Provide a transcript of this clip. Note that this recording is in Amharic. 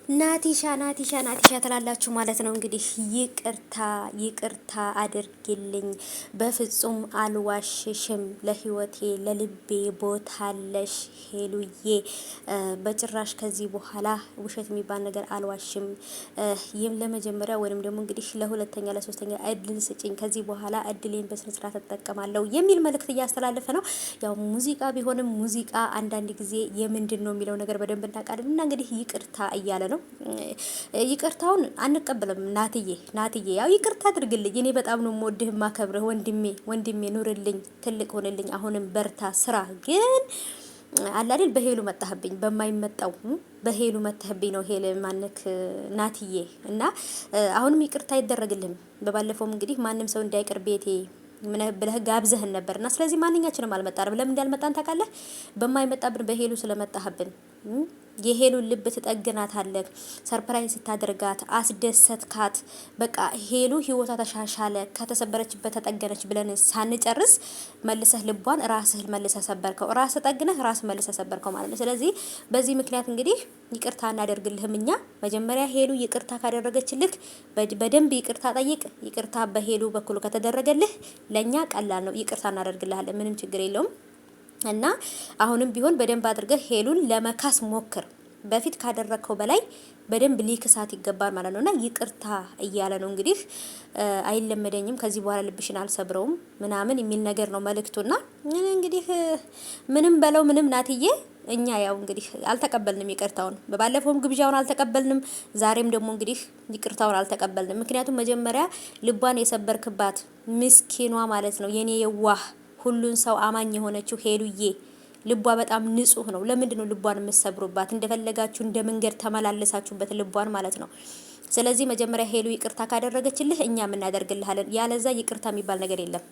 ናቲሻ ትላላችሁ ማለት ነው። እንግዲህ ይቅርታ አድርጊልኝ፣ በፍጹም አልዋሽሽም፣ ለህይወቴ ለልቤ ቦታለሽ ሄሉዬ፣ በጭራሽ ከዚህ በኋላ ውሸት የሚባል ነገር አልዋሽም። ይህም ለመጀመሪያ ወይም ደግሞ እንግዲህ ለሁለተኛ ለሶስተኛ እድል ስጭኝ፣ ከዚህ በኋላ እድሌን በስነ ስርዓት እጠቀማለሁ የሚል መልእክት እያስተላለፈ ነው። ያው ሙዚቃ ቢሆንም ሙዚቃ አንዳንድ ጊዜ የምንድን ነው የሚለው ነገር በደንብ እናቃለን እና እንግዲህ ይቅርታ እያለ ነው። ይቅርታውን አንቀበልም። ናትዬ ያው ይቅርታ አድርግልኝ። እኔ በጣም ነው የምወድህ ማከብርህ ወንድሜ ኑርልኝ፣ ትልቅ ሆንልኝ፣ አሁንም በርታ፣ ስራ ግን አላዴል በሄሉ መጣህብኝ፣ በማይመጣው በሄሉ መጣህብኝ ነው። ሄል ማንክ ናትዬ እና አሁንም ይቅርታ አይደረግልህም። በባለፈውም እንግዲህ ማንም ሰው እንዳይቀር ቤቴ ምን ብለህ ጋብዘህን ነበርና ስለዚህ ማንኛችንም አልመጣንም። ለምን እንዳልመጣን ታውቃለህ? በማይመጣብን በሄሉ ስለመጣህብን። የሄሉን ልብ ትጠግናታለህ። ሰርፕራይዝ ስታደርጋት አስደሰትካት። በቃ ሄሉ ህይወቷ ተሻሻለ፣ ከተሰበረችበት ተጠገነች ብለን ሳንጨርስ መልሰህ ልቧን ራስህ መልሰህ ሰበርከው። ራስህ ጠግነህ ራስህ መልሰህ ሰበርከው ማለት ነው። ስለዚህ በዚህ ምክንያት እንግዲህ ይቅርታ እናደርግልህም እኛ። መጀመሪያ ሄሉ ይቅርታ ካደረገችልህ በደንብ ይቅርታ ጠይቅ። ይቅርታ በሄሉ በኩል ከተደረገልህ ለኛ ቀላል ነው፣ ይቅርታ እናደርግልሃለን፣ ምንም ችግር የለውም። እና አሁንም ቢሆን በደንብ አድርገህ ሄሉን ለመካስ ሞክር። በፊት ካደረከው በላይ በደንብ ሊክሳት ይገባል ማለት ነውና ይቅርታ እያለ ነው እንግዲህ። አይለመደኝም ከዚህ በኋላ ልብሽን አልሰብረውም ምናምን የሚል ነገር ነው መልእክቱና እንግዲህ ምንም በለው ምንም ናትዬ እኛ ያው እንግዲህ አልተቀበልንም ይቅርታውን። በባለፈውም ግብዣውን አልተቀበልንም፣ ዛሬም ደግሞ እንግዲህ ይቅርታውን አልተቀበልንም። ምክንያቱም መጀመሪያ ልቧን የሰበርክባት ምስኪኗ ማለት ነው የኔ የዋህ ሁሉን ሰው አማኝ የሆነችው ሄሉዬ ልቧ በጣም ንጹህ ነው። ለምንድን ነው ልቧን የምትሰብሩባት? እንደፈለጋችሁ እንደ መንገድ ተመላለሳችሁበት ልቧን ማለት ነው። ስለዚህ መጀመሪያ ሄሉ ይቅርታ ካደረገችልህ እኛ ምን እናደርግልሃለን? ያለዛ ይቅርታ የሚባል ነገር የለም።